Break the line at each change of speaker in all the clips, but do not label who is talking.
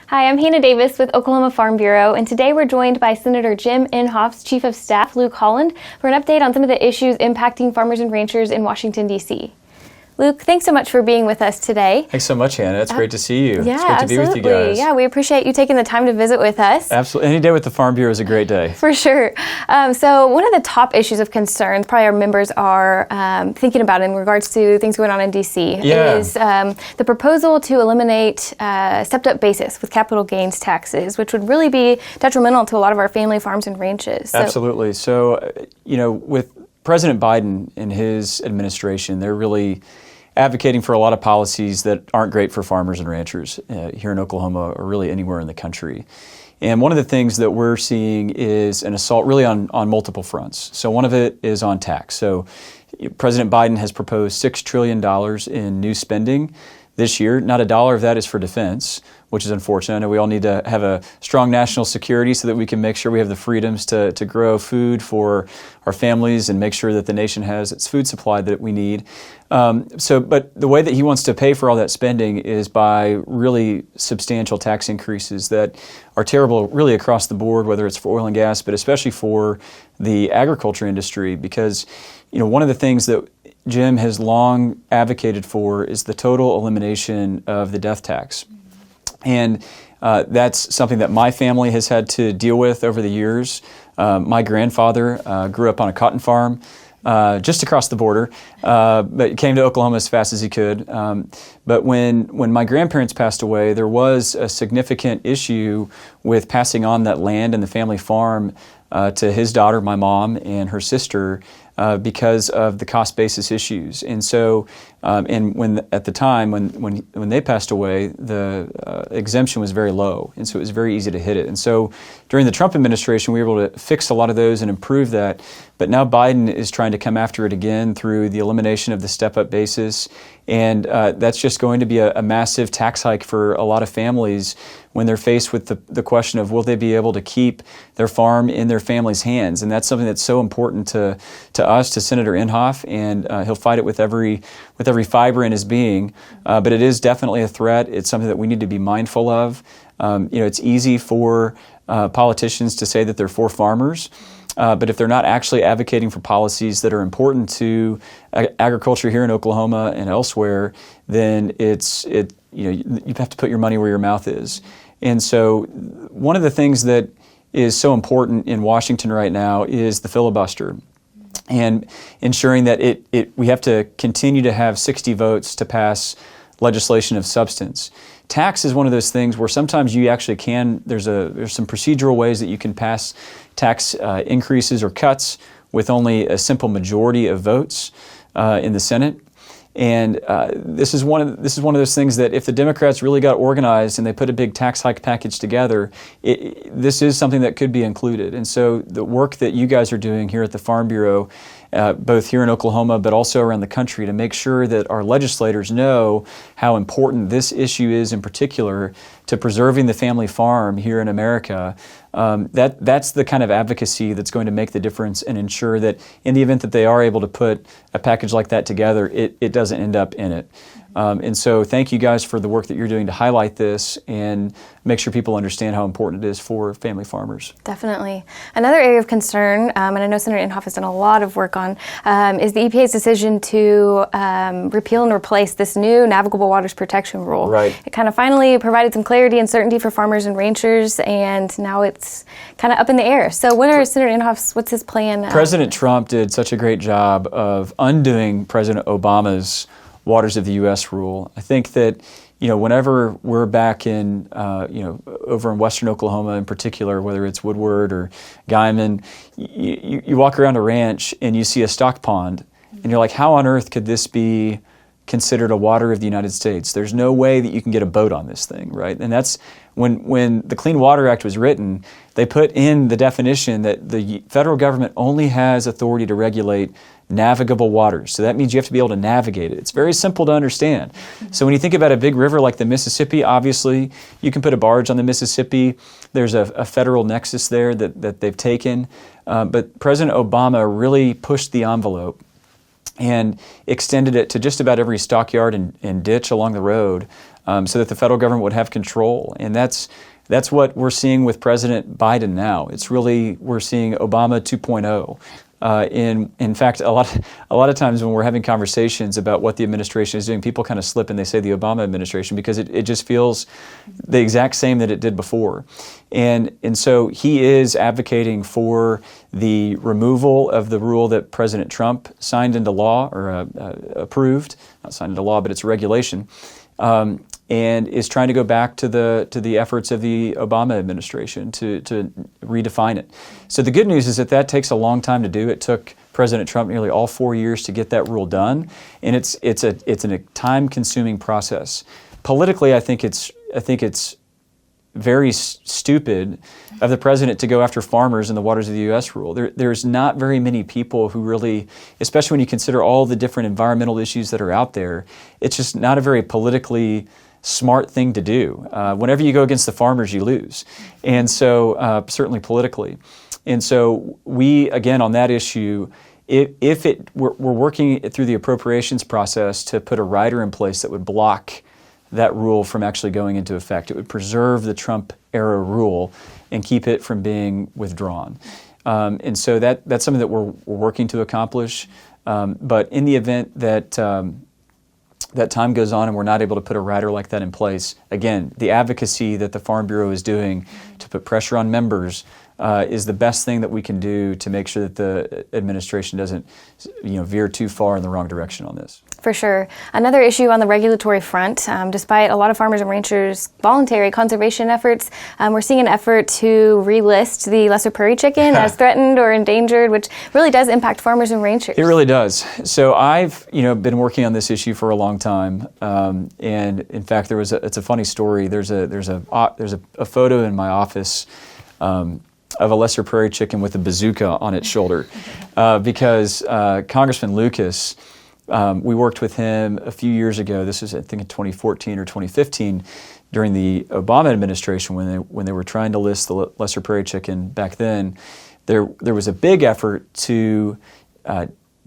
Hi, I'm Hannah Davis with Oklahoma Farm Bureau, and today we're joined by Senator Jim Inhofe's Chief of Staff, Luke Holland, for an update on some of the issues impacting farmers and ranchers in Washington, D.C. Luke, thanks so much for being with us today.
Thanks so much, Hannah. It's great to see you.
Yeah,
it's great to be with you guys.
Yeah, we appreciate you taking the time to visit with us.
Absolutely. Any day with the Farm Bureau is a great day.
For sure. So one of the top issues of concern probably our members are thinking about in regards to things going on in D.C. is the proposal to eliminate stepped-up basis with capital gains taxes, which would really be detrimental to a lot of our family farms and ranches.
Absolutely. So, with President Biden and his administration, they're really advocating for a lot of policies that aren't great for farmers and ranchers here in Oklahoma or really anywhere in the country. And one of the things that we're seeing is an assault really on multiple fronts. So one of it is on tax. So President Biden has proposed $6 trillion in new spending this year. Not a dollar of that is for defense, which is unfortunate. I know we all need to have a strong national security so that we can make sure we have the freedoms to grow food for our families and make sure that the nation has its food supply that we need. But the way that he wants to pay for all that spending is by really substantial tax increases that are terrible really across the board, whether it's for oil and gas, but especially for the agriculture industry, because one of the things that Jim has long advocated for is the total elimination of the death tax. And that's something that my family has had to deal with over the years. My grandfather grew up on a cotton farm just across the border, but came to Oklahoma as fast as he could. But when my grandparents passed away, there was a significant issue with passing on that land and the family farm to his daughter, my mom, and her sister, because of the cost basis issues. And so, at the time when they passed away, the exemption was very low, and so it was very easy to hit it. And so, during the Trump administration, we were able to fix a lot of those and improve that. But now Biden is trying to come after it again through the elimination of the step-up basis, and that's just going to be a massive tax hike for a lot of families when they're faced with the question of will they be able to keep their farm in their family's hands. And that's something that's so important to us, to Senator Inhofe, and he'll fight it with every fiber in his being. But it is definitely a threat. It's something that we need to be mindful of. It's easy for politicians to say that they're for farmers, but if they're not actually advocating for policies that are important to agriculture here in Oklahoma and elsewhere, then you have to put your money where your mouth is. And so one of the things that is so important in Washington right now is the filibuster, and ensuring that we have to continue to have 60 votes to pass legislation of substance. Tax is one of those things where sometimes you actually can, there's some procedural ways that you can pass tax increases or cuts with only a simple majority of votes in the Senate. And this is one of those things that if the Democrats really got organized and they put a big tax hike package together, this is something that could be included. And so the work that you guys are doing here at the Farm Bureau, both here in Oklahoma but also around the country, to make sure that our legislators know how important this issue is in particular to preserving the family farm here in America, that's the kind of advocacy that's going to make the difference and ensure that in the event that they are able to put a package like that together, it doesn't end up in it. And so thank you guys for the work that you're doing to highlight this and make sure people understand how important it is for family farmers.
Definitely. Another area of concern, and I know Senator Inhofe has done a lot of work on, is the EPA's decision to repeal and replace this new navigable waters protection rule.
Right.
It kind of finally provided some clarity and certainty for farmers and ranchers, and now it's kind of up in the air. So what's his plan?
President Trump did such a great job of undoing President Obama's Waters of the U.S. rule. I think that, whenever we're back in, over in western Oklahoma in particular, whether it's Woodward or Guyman, you walk around a ranch and you see a stock pond, and you're like, how on earth could this be considered a water of the United States? There's no way that you can get a boat on this thing, right? And that's when the Clean Water Act was written, they put in the definition that the federal government only has authority to regulate navigable waters. So that means you have to be able to navigate it. It's very simple to understand. So when you think about a big river like the Mississippi, obviously you can put a barge on the Mississippi. There's a federal nexus there that they've taken. But President Obama really pushed the envelope and extended it to just about every stockyard and ditch along the road. so that the federal government would have control. And that's what we're seeing with President Biden now. It's really, we're seeing Obama 2.0. In fact, a lot of times when we're having conversations about what the administration is doing, people kind of slip and they say the Obama administration, because it just feels the exact same that it did before. And so he is advocating for the removal of the rule that President Trump signed into law, or approved, not signed into law, but it's a regulation, and is trying to go back to the efforts of the Obama administration to redefine it. So the good news is that takes a long time to do. It took President Trump nearly all 4 years to get that rule done, and it's a time-consuming process. Politically, I think it's very stupid of the president to go after farmers in the waters of the U.S. rule. There's not very many people who really, especially when you consider all the different environmental issues that are out there, it's just not a very politically smart thing to do. Whenever you go against the farmers, you lose. And so, certainly politically. And so we, again, on that issue, we're working through the appropriations process to put a rider in place that would block that rule from actually going into effect. It would preserve the Trump-era rule and keep it from being withdrawn. And so that's something that we're working to accomplish. But in the event that that time goes on and we're not able to put a rider like that in place, again, the advocacy that the Farm Bureau is doing to put pressure on members is the best thing that we can do to make sure that the administration doesn't, veer too far in the wrong direction on this.
For sure. Another issue on the regulatory front, despite a lot of farmers and ranchers' voluntary conservation efforts, we're seeing an effort to relist the lesser prairie chicken as threatened or endangered, which really does impact farmers and ranchers.
It really does. So I've, been working on this issue for a long time, and in fact, it's a funny story. There's a photo in my office of a lesser prairie chicken with a bazooka on its shoulder, because Congressman Lucas, we worked with him a few years ago. This was, I think, in 2014 or 2015, during the Obama administration, when they were trying to list the lesser prairie chicken back then. There was a big effort to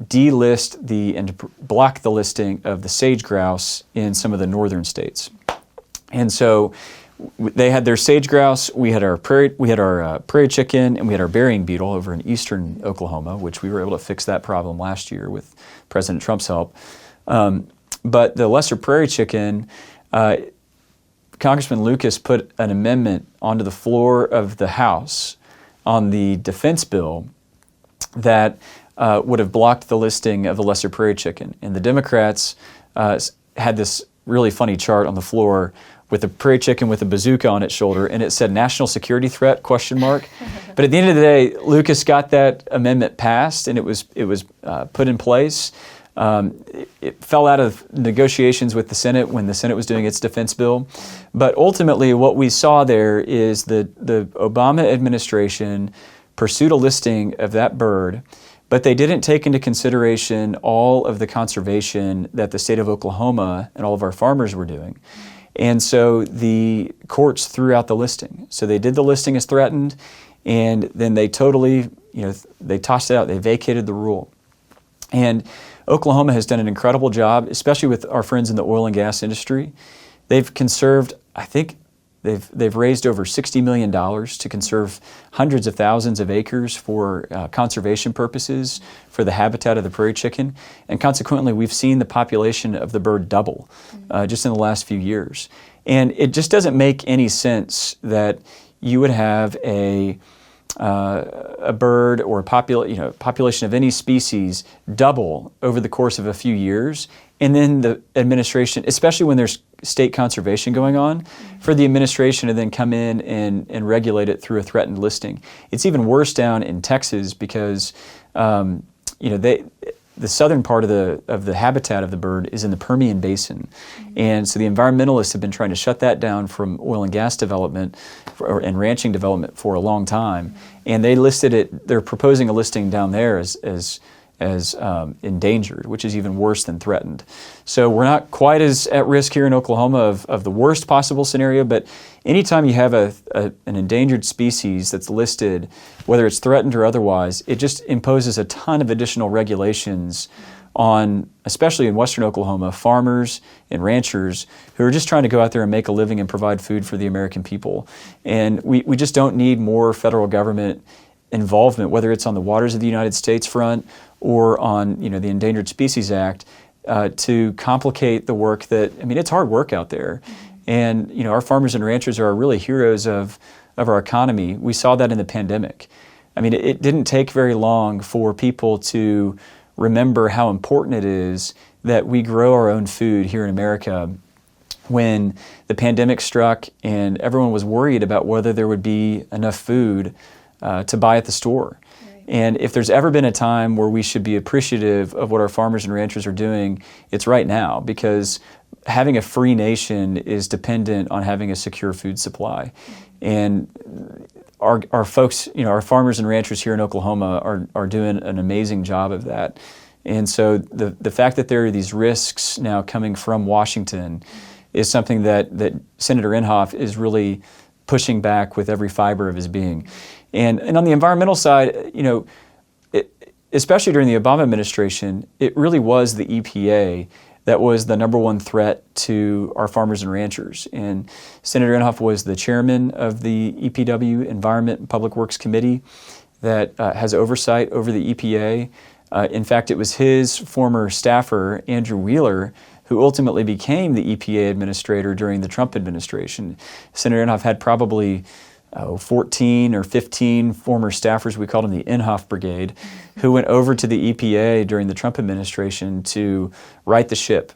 delist and to block the listing of the sage grouse in some of the northern states. And so they had their sage grouse, we had our prairie chicken, and we had our burying beetle over in eastern Oklahoma, which we were able to fix that problem last year with President Trump's help. But the lesser prairie chicken, Congressman Lucas put an amendment onto the floor of the House on the defense bill that would have blocked the listing of the lesser prairie chicken. And the Democrats had this really funny chart on the floor with a prairie chicken with a bazooka on its shoulder, and it said national security threat, ? But at the end of the day, Lucas got that amendment passed, and it was put in place. It fell out of negotiations with the Senate when the Senate was doing its defense bill. But ultimately, what we saw there is the Obama administration pursued a listing of that bird, but they didn't take into consideration all of the conservation that the state of Oklahoma and all of our farmers were doing. And so the courts threw out the listing. So they did the listing as threatened, and then they totally, they tossed it out. They vacated the rule. And Oklahoma has done an incredible job, especially with our friends in the oil and gas industry. They've conserved, I think, they've raised over $60 million to conserve hundreds of thousands of acres for conservation purposes for the habitat of the prairie chicken. And consequently, we've seen the population of the bird double just in the last few years. And it just doesn't make any sense that you would have a bird or a population of any species double over the course of a few years, and then the administration, especially when there's state conservation going on, for the administration to then come in and regulate it through a threatened listing. It's even worse down in Texas because the southern part of the habitat of the bird is in the Permian Basin. And so the environmentalists have been trying to shut that down from oil and gas development and ranching development for a long time. And they're proposing a listing down there as endangered, which is even worse than threatened. So we're not quite as at risk here in Oklahoma of the worst possible scenario, but anytime you have an endangered species that's listed, whether it's threatened or otherwise, it just imposes a ton of additional regulations on, especially in western Oklahoma, farmers and ranchers who are just trying to go out there and make a living and provide food for the American people. And we just don't need more federal government involvement, whether it's on the Waters of the United States front or on the Endangered Species Act, to complicate the work that, it's hard work out there. And our farmers and ranchers are really heroes of our economy. We saw that in the pandemic. It didn't take very long for people to remember how important it is that we grow our own food here in America when the pandemic struck and everyone was worried about whether there would be enough food to buy at the store. Right. And if there's ever been a time where we should be appreciative of what our farmers and ranchers are doing, it's right now, because having a free nation is dependent on having a secure food supply. And our folks, our farmers and ranchers here in Oklahoma are doing an amazing job of that. And so the fact that there are these risks now coming from Washington is something that Senator Inhofe is really pushing back with every fiber of his being. And on the environmental side, especially during the Obama administration, it really was the EPA that was the number one threat to our farmers and ranchers. And Senator Inhofe was the chairman of the EPW, Environment and Public Works Committee, that has oversight over the EPA. In fact, it was his former staffer, Andrew Wheeler, who ultimately became the EPA administrator during the Trump administration. Senator Inhofe had probably 14 or 15 former staffers, we called them the Inhofe Brigade, who went over to the EPA during the Trump administration to right the ship.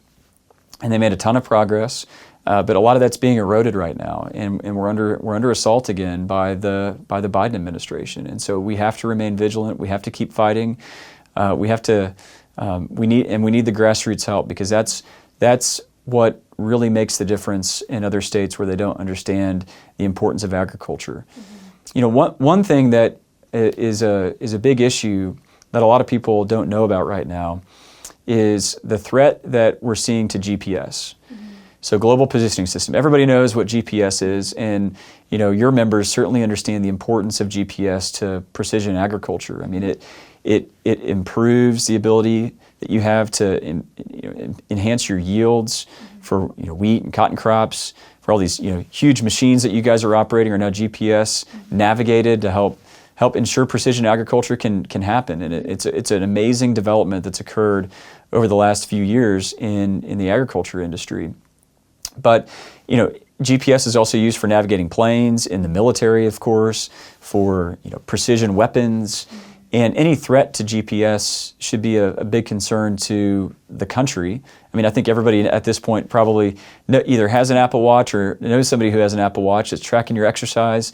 And they made a ton of progress, but a lot of that's being eroded right now, and we're under assault again by the Biden administration. And so we have to remain vigilant. We have to keep fighting. We need the grassroots help, because that's what really makes the difference in other states where they don't understand the importance of agriculture. One thing that is a big issue that a lot of people don't know about right now is the threat that we're seeing to GPS. So Global Positioning System. Everybody knows what GPS is, and your members certainly understand the importance of GPS to precision agriculture. It improves the ability that you have to enhance your yields for wheat and cotton crops. For all these huge machines that you guys are operating are now GPS navigated to help ensure precision agriculture can happen. And it's an amazing development that's occurred over the last few years in the agriculture industry. But GPS is also used for navigating planes, in the military, of course, for precision weapons. And any threat to GPS should be a big concern to the country. I think everybody at this point probably either has an Apple Watch or knows somebody who has an Apple Watch that's tracking your exercise,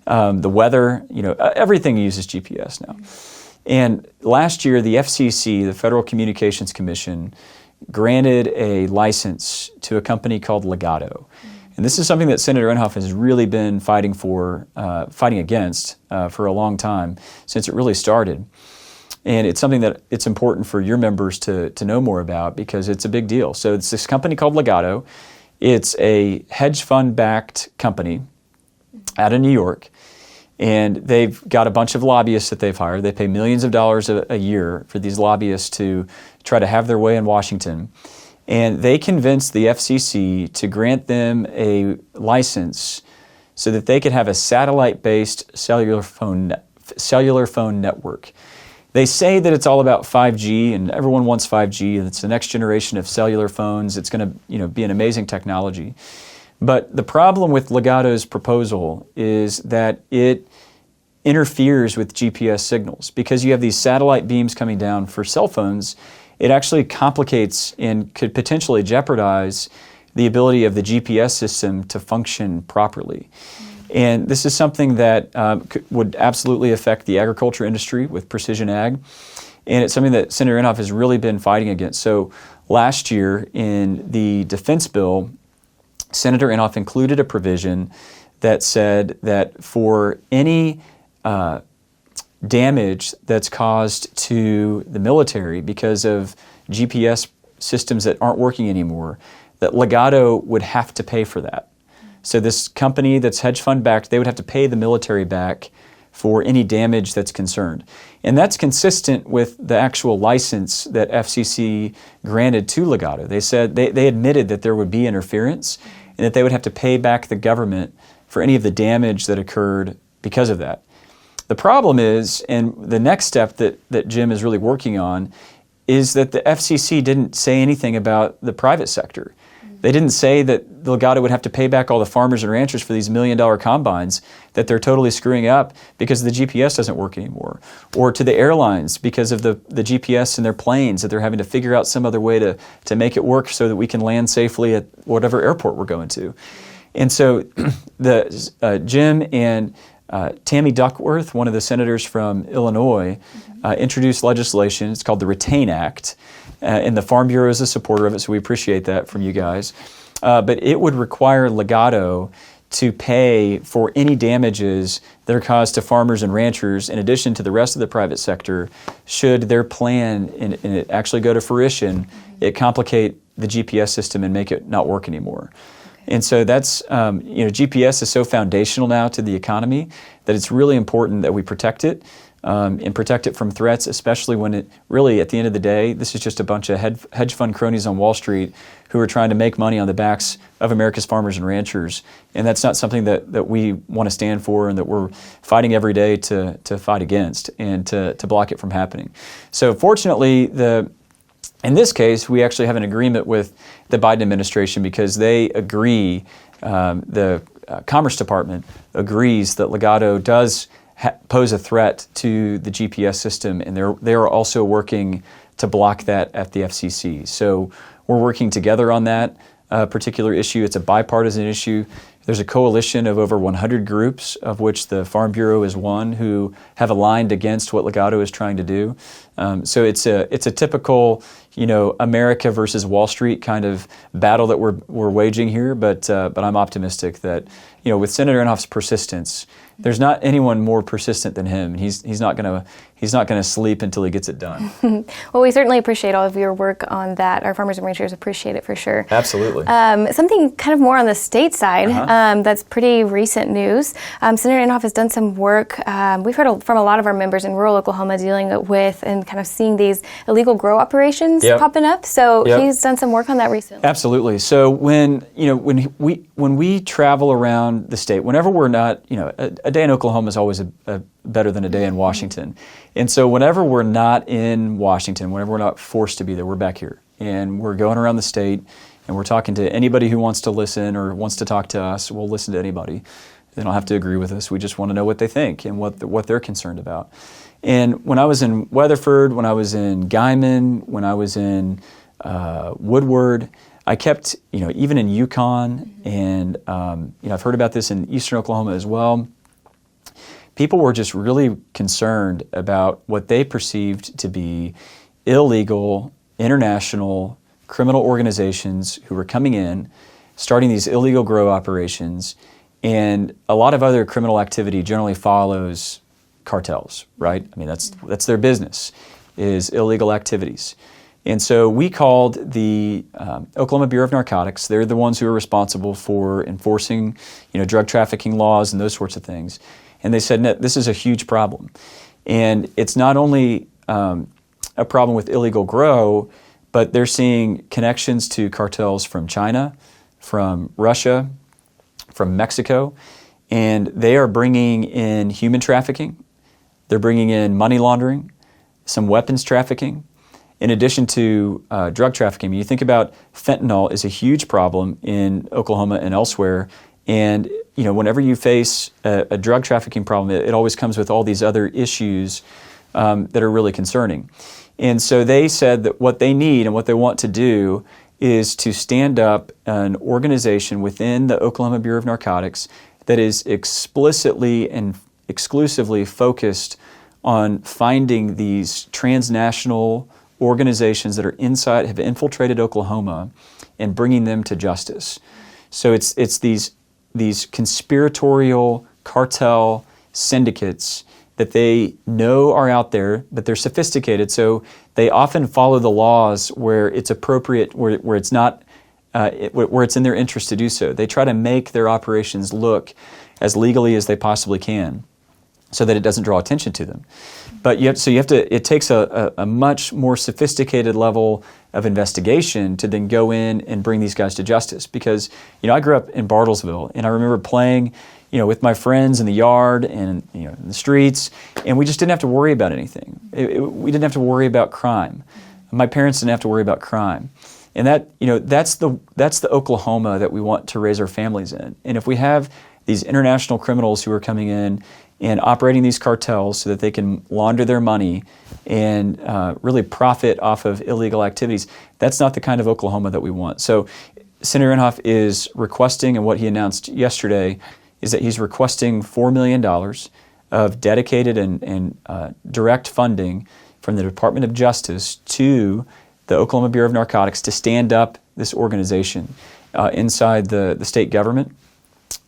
the weather, everything uses GPS now. And last year, the FCC, the Federal Communications Commission, granted a license to a company called Legato. And this is something that Senator Inhofe has really been fighting against for a long time, since it really started. And it's something that it's important for your members to know more about, because it's a big deal. So it's this company called Legato. It's a hedge fund-backed company out of New York. And they've got a bunch of lobbyists that they've hired. They pay millions of dollars a year for these lobbyists to try to have their way in Washington. And they convinced the FCC to grant them a license so that they could have a satellite-based cellular phone network. They say that it's all about 5G, and everyone wants 5G, and it's the next generation of cellular phones. It's going to be an amazing technology. But the problem with Legato's proposal is that it interferes with GPS signals. Because you have these satellite beams coming down for cell phones, it actually complicates and could potentially jeopardize the ability of the GPS system to function properly. And this is something that would absolutely affect the agriculture industry with precision ag. And it's something that Senator Inhofe has really been fighting against. So last year in the defense bill, Senator Inhofe included a provision that said that for any damage that's caused to the military because of GPS systems that aren't working anymore, that Legato would have to pay for that. So this company that's hedge fund backed, they would have to pay the military back for any damage that's concerned. And that's consistent with the actual license that FCC granted to Legato. They said they admitted that there would be interference and that they would have to pay back the government for any of the damage that occurred because of that. The problem is, and the next step that Jim is really working on, is that the FCC didn't say anything about the private sector. They didn't say that Legato would have to pay back all the farmers and ranchers for these $1 million combines that they're totally screwing up because the GPS doesn't work anymore, or to the airlines because of the GPS in their planes that they're having to figure out some other way to make it work so that we can land safely at whatever airport we're going to. And so Jim and Tammy Duckworth, one of the senators from Illinois, introduced legislation. It's called the Retain Act, and the Farm Bureau is a supporter of it, so we appreciate that from you guys. But it would require Legato to pay for any damages that are caused to farmers and ranchers, in addition to the rest of the private sector, should their plan and it actually go to fruition, it complicate the GPS system and make it not work anymore. And so that's, GPS is so foundational now to the economy that it's really important that we protect it and protect it from threats, especially when it really, at the end of the day, this is just a bunch of hedge fund cronies on Wall Street who are trying to make money on the backs of America's farmers and ranchers. And that's not something that we want to stand for and that we're fighting every day to fight against and to block it from happening. So fortunately, in this case, we actually have an agreement with the Biden administration because they agree, the Commerce Department agrees that Legato does pose a threat to the GPS system, and they are also working to block that at the FCC. So we're working together on that particular issue. It's a bipartisan issue. There's a coalition of over 100 groups, of which the Farm Bureau is one, who have aligned against what Legato is trying to do. So it's a typical, America versus Wall Street kind of battle that we're waging here. But I'm optimistic that, with Senator Inhofe's persistence, there's not anyone more persistent than him. He's not gonna sleep until he gets it done.
Well, we certainly appreciate all of your work on that. Our farmers and ranchers appreciate it for sure.
Absolutely.
Something kind of more on the state side, that's pretty recent news. Senator Inhofe has done some work. We've heard from a lot of our members in rural Oklahoma dealing with and kind of seeing these illegal grow operations popping up. So he's done some work on that recently.
Absolutely. So when we travel around the state, whenever we're not, a day in Oklahoma is always better than a day in Washington. And so whenever we're not in Washington, whenever we're not forced to be there, we're back here. And we're going around the state, and we're talking to anybody who wants to listen or wants to talk to us. We'll listen to anybody. They don't have to agree with us. We just want to know what they think and what they're concerned about. And when I was in Weatherford, when I was in Guyman, when I was in Woodward, I kept, even in Yukon, and I've heard about this in eastern Oklahoma as well. People were just really concerned about what they perceived to be illegal, international, criminal organizations who were coming in, starting these illegal grow operations, and a lot of other criminal activity generally follows cartels, right? I mean, that's their business, is illegal activities. And so we called the Oklahoma Bureau of Narcotics. They're the ones who are responsible for enforcing, drug trafficking laws and those sorts of things. And they said, no, this is a huge problem. And it's not only a problem with illegal grow, but they're seeing connections to cartels from China, from Russia, from Mexico. And they are bringing in human trafficking. They're bringing in money laundering, some weapons trafficking, in addition to drug trafficking. I mean, you think about fentanyl is a huge problem in Oklahoma and elsewhere. And whenever you face a drug trafficking problem, it always comes with all these other issues that are really concerning. And so they said that what they need and what they want to do is to stand up an organization within the Oklahoma Bureau of Narcotics that is explicitly and exclusively focused on finding these transnational organizations that are have infiltrated Oklahoma and bringing them to justice. So it's these conspiratorial cartel syndicates that they know are out there, but they're sophisticated, so they often follow the laws where it's appropriate, where it's not, where it's in their interest to do so. They try to make their operations look as legally as they possibly can. so that it doesn't draw attention to them. But it takes a much more sophisticated level of investigation to then go in and bring these guys to justice. Because, I grew up in Bartlesville, and I remember playing, with my friends in the yard and, in the streets, and we just didn't have to worry about anything. We didn't have to worry about crime. My parents didn't have to worry about crime. And that's the Oklahoma that we want to raise our families in. And if we have these international criminals who are coming in and operating these cartels so that they can launder their money and really profit off of illegal activities, that's not the kind of Oklahoma that we want. So Senator Inhofe is requesting, and what he announced yesterday is that he's requesting $4 million of dedicated and direct funding from the Department of Justice to the Oklahoma Bureau of Narcotics to stand up this organization inside the state government,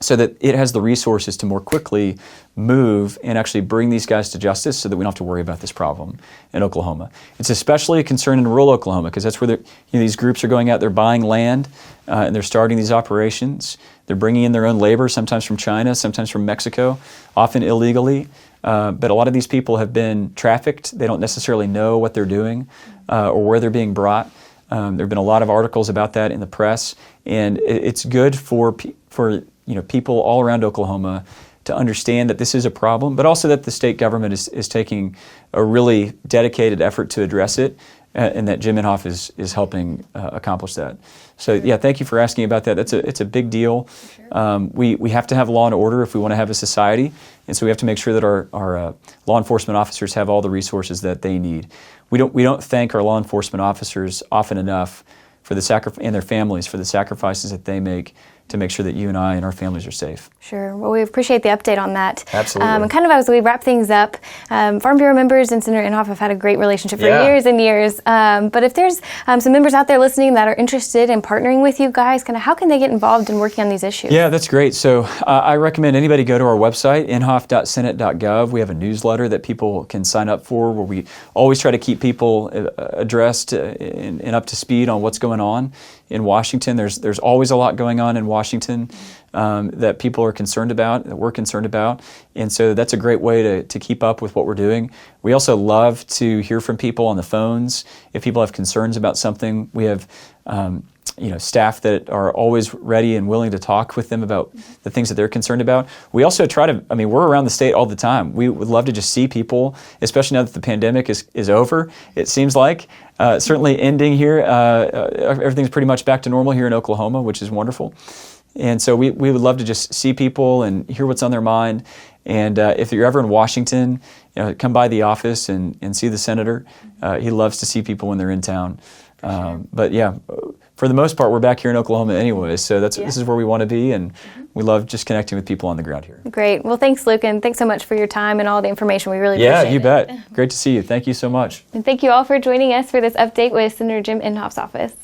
so that it has the resources to more quickly move and actually bring these guys to justice so that we don't have to worry about this problem in Oklahoma. It's especially a concern in rural Oklahoma because that's where these groups are going out, they're buying land, and they're starting these operations. They're bringing in their own labor, sometimes from China, sometimes from Mexico, often illegally. But a lot of these people have been trafficked. They don't necessarily know what they're doing or where they're being brought. There have been a lot of articles about that in the press, and it's good for people all around Oklahoma to understand that this is a problem, but also that the state government is taking a really dedicated effort to address it, and that Jim Inhofe is helping accomplish that. So yeah, thank you for asking about that. It's a big deal. Sure. We have to have law and order if we want to have a society, and so we have to make sure that our law enforcement officers have all the resources that they need. We don't thank our law enforcement officers often enough for the and their families for the sacrifices that they make to make sure that you and I and our families are safe.
Sure. Well, we appreciate the update on that.
Absolutely.
And kind of as we wrap things up, Farm Bureau members and Senator Inhofe have had a great relationship for years and years. But if there's some members out there listening that are interested in partnering with you guys, kind of how can they get involved in working on these issues? Yeah,
that's great. So I recommend anybody go to our website, inhofe.senate.gov. We have a newsletter that people can sign up for where we always try to keep people addressed and up to speed on what's going on in Washington. There's always a lot going on in Washington that people are concerned about, that we're concerned about. And so that's a great way to keep up with what we're doing. We also love to hear from people on the phones. If people have concerns about something, we have staff that are always ready and willing to talk with them about the things that they're concerned about. We also we're around the state all the time. We would love to just see people, especially now that the pandemic is over, it seems like. Certainly ending here, everything's pretty much back to normal here in Oklahoma, which is wonderful. And so we would love to just see people and hear what's on their mind. And if you're ever in Washington, come by the office and see the senator. He loves to see people when they're in town. But yeah, for the most part, we're back here in Oklahoma anyway, so this is where we want to be, and we love just connecting with people on the ground here.
Great. Well, thanks, Luke, and thanks so much for your time and all the information. We really appreciate it.
Yeah, you bet. Great to see you. Thank you so much.
And thank you all for joining us for this update with Senator Jim Inhofe's office.